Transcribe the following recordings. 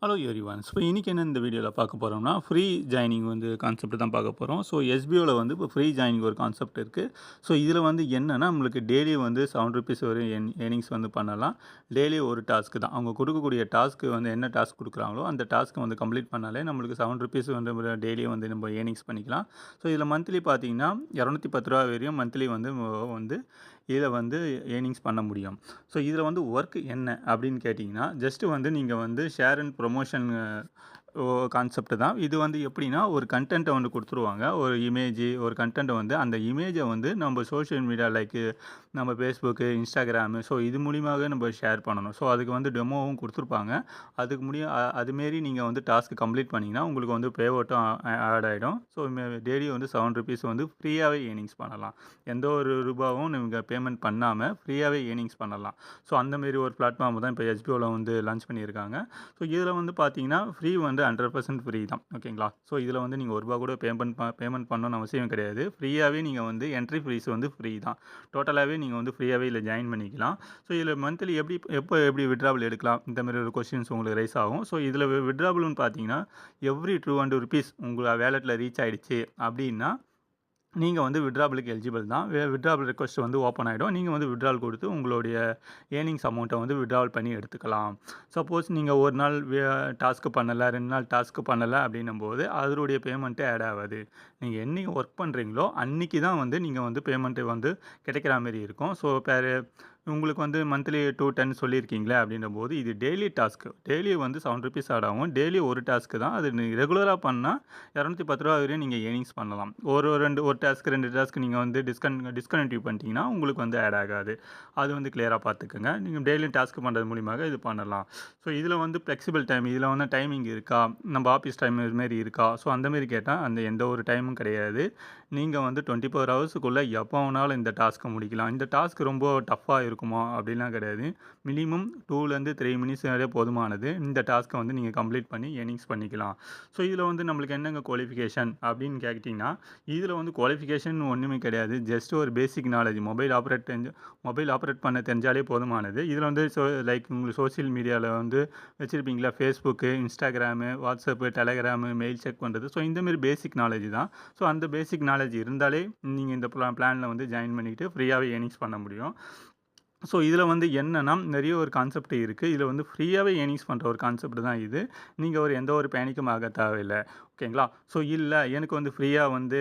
Hello everyone. So இன்னைக்கு என்ன இந்த வீடியோவில் பார்க்க போகிறோம்னா, ஃப்ரீ ஜாயினிங் வந்து கான்செப்ட் தான் பார்க்க போகிறோம். ஸோ எஸ்பிஓவில் வந்து இப்போ ஃப்ரீ ஜாயினிங் ஒரு கான்செப்ட் இருக்குது. ஸோ இதில் வந்து என்னென்னா, நம்மளுக்கு டெய்லி வந்து ₹7 வரை ஏர்னிங்ஸ் வந்து பண்ணலாம். டெய்லி ஒரு டாஸ்க்கு தான். அவங்க கொடுக்கக்கூடிய டாஸ்க்கு வந்து என்ன டாஸ்க் கொடுக்குறாங்களோ அந்த டாஸ்க்கை வந்து கம்ப்ளீட் பண்ணாலே நம்மளுக்கு ₹7 வந்து டெய்லியும் வந்து நம்ம ஏர்னிங்ஸ் பண்ணிக்கலாம். ஸோ இதில் மந்த்லி பார்த்தீங்கன்னா ₹210 வரையும் மந்த்லி வந்து இதில் வந்து ஏர்னிங்ஸ் பண்ண முடியும். ஸோ இதில் வந்து ஒர்க் என்ன அப்படின்னு கேட்டிங்கன்னா, ஜஸ்ட்டு வந்து நீங்கள் வந்து ஷேர் அண்ட் ப்ரொமோஷன் கான்செப்ட் தான். இது வந்து எப்படின்னா, ஒரு கன்டென்ட்டை வந்து கொடுத்துருவாங்க. ஒரு ஒரு கன்டென்ட்டை வந்து அந்த இமேஜை வந்து நம்ம சோஷியல் மீடியா லைக்கு நம்ம ஃபேஸ்புக்கு, இன்ஸ்டாகிராமு ஸோ இது மூலியமாகவே நம்ம ஷேர் பண்ணணும். ஸோ அதுக்கு வந்து டெமோவும் கொடுத்துருப்பாங்க. அதுக்கு அதுமாரி நீங்கள் வந்து டாஸ்க் கம்ப்ளீட் பண்ணிங்கன்னா உங்களுக்கு வந்து பே அவுட்டும் ஆட் ஆகிடும். ஸோ டெய்லி வந்து ₹7 வந்து ஃப்ரீயாகவே ஏர்னிங்ஸ் பண்ணலாம். எந்த ஒரு ரூபாவும் நீங்கள் பேமெண்ட் பண்ணாமல் ஃப்ரீயாகவே ஏர்னிங்ஸ் பண்ணலாம். ஸோ அந்தமாரி ஒரு பிளாட்ஃபார்ம் தான் இப்போ எஸ்பிஓவில் வந்து லான்ச் பண்ணியிருக்காங்க. ஸோ இதில் வந்து பார்த்தீங்கன்னா ஃப்ரீ வந்து 100% ஃப்ரீ தான். ஓகேங்களா? ஸோ இதில் வந்து நீங்கள் ₹1 கூட பேமெண்ட் பண்ணணும்னு அவசியம் கிடையாது. ஃப்ரீயாகவே நீங்கள் வந்து என்ட்ரி ஃபீஸ் வந்து ஃப்ரீ தான். டோட்டலாகவே நீங்கள் வந்து ஃப்ரீயாகவே இதில் ஜாயின் பண்ணிக்கலாம். ஸோ இதில் மந்த்லி எப்படி வித்ட்ராவல் எடுக்கலாம் இந்த மாதிரி ஒரு கொஸ்டின்ஸ் உங்களுக்கு ரைஸ் ஆகும். ஸோ இதில் வித்ட்ராவல்னு பார்த்தீங்கன்னா எவ்ரி ₹200 உங்கள் வேலெட்டில் ரீச் ஆகிடுச்சு அப்படின்னா நீங்கள் வந்து வித்ட்ராவலுக்கு எலிஜிபிள் தான். வித்ட்ராவல் ரெக்வஸ்ட் வந்து ஓப்பன் ஆகிடும். நீங்கள் வந்து வித்ட்ராவல் கொடுத்து உங்களுடைய ஏர்னிங்ஸ் அமௌண்ட்டை வந்து வித்ட்ராவல் பண்ணி எடுத்துக்கலாம். சப்போஸ் நீங்கள் ஒரு நாள் டாஸ்க்கு பண்ணலை, 2 நாள் டாஸ்க்கு பண்ணலை அப்படின்னும்போது அதனுடைய பேமெண்ட்டே ஆட் ஆகாது. நீங்கள் என்னைக்கு ஒர்க் பண்ணுறீங்களோ அன்றைக்கி தான் வந்து நீங்கள் வந்து பேமெண்ட்டு வந்து கிடைக்கிற மாதிரி இருக்கும். ஸோ உங்களுக்கு வந்து மந்த்லி 210 சொல்லியிருக்கீங்களே அப்படின்னும்போது இது டெய்லி டாஸ்க்கு. டெய்லி வந்து ₹7 ஆட் ஆகும். டெய்லி ஒரு டாஸ்க்கு தான். அது ரெகுலராக பண்ணால் ₹210 வரையும் நீங்கள் ஏர்னிங்ஸ் பண்ணலாம். ஒரு டாஸ்க்கு 2 டாஸ்க்கு நீங்கள் வந்து டிஸ்கன்டினியூ பண்ணிட்டீங்கன்னா உங்களுக்கு வந்து ஆட் ஆகாது. அது வந்து கிளியராக பார்த்துக்கோங்க. நீங்கள் டெய்லியும் டாஸ்க் பண்ணுறது மூலியமாக இது பண்ணலாம். ஸோ இதில் வந்து ஃப்ளெக்சிபிள் டைம் இதில் வந்து டைமிங் இருக்கா? நம்ம ஆஃபீஸ் டைம் இதுமாரி இருக்கா? ஸோ அந்தமாரி கேட்டால் அந்த எந்த ஒரு டைமும் கிடையாது. நீங்கள் வந்து 24 ஹவர்ஸுக்குள்ளே எப்போ வேணாலும் இந்த டாஸ்க்கை முடிக்கலாம். இந்த டாஸ்க் ரொம்ப டஃப்பாக இருக்குமா அப்படிலாம் கிடையாது. மினிமம் 2லேருந்து 3 மினிட்ஸ் வரை போதுமானது. இந்த டாஸ்க்கை வந்து நீங்கள் கம்ப்ளீட் பண்ணி ஏர்னிங்ஸ் பண்ணிக்கலாம். ஸோ இதில் வந்து நம்மளுக்கு என்னங்க குவாலிஃபிகேஷன் அப்படின்னு கேட்டிங்கன்னா, இதில் வந்து குவாலிஃபிகேஷன் ஒன்றுமே கிடையாது. ஜஸ்ட் ஒரு பேசிக் நாலேஜ் மொபைல் ஆப்ரேட் பண்ண தெரிஞ்சாலே போதுமானது. இதில் வந்து லைக் உங்களுக்கு சோஷியல் மீடியாவில் வந்து வச்சுருப்பீங்களா, Facebook, Instagram, WhatsApp, Telegram, mail check பண்ணுறது. ஸோ இந்தமாரி பேசிக் நாலேஜ் தான். ஸோ அந்த பேசிக் நாலேஜ் இருந்தாலே நீங்கள் இந்த பிளானில் வந்து ஜாயின் பண்ணிக்கிட்டு ஃப்ரீயாகவே ஏர்னிங்ஸ் பண்ண முடியும். ஸோ இதில் வந்து என்னென்னா நிறைய ஒரு கான்செப்ட் இருக்குது. இதில் வந்து ஃப்ரீயாகவே ஏர்னிங்ஸ் பண்ணுற ஒரு கான்செப்ட் தான் இது. நீங்கள் எந்த ஒரு பேனிக்கும் ஆக தேவையில்லை. ஓகேங்களா? ஸோ இல்லை எனக்கு வந்து ஃப்ரீயாக வந்து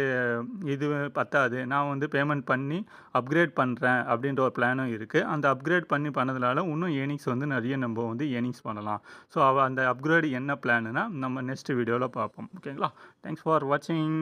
இது பத்தாது, நான் வந்து பேமெண்ட் பண்ணி அப்கிரேட் பண்ணுறேன் அப்படின்ற ஒரு பிளானும் இருக்குது. அந்த அப்கிரேட் பண்ணதுனால இன்னும் ஏர்னிங்ஸ் வந்து நிறைய நம்ம வந்து ஏர்னிங்ஸ் பண்ணலாம். ஸோ அந்த அப்கிரேட் என்ன பிளானுன்னா நம்ம நெக்ஸ்ட் வீடியோவில் பார்ப்போம். ஓகேங்களா? தேங்க்ஸ் ஃபார் வாட்சிங்.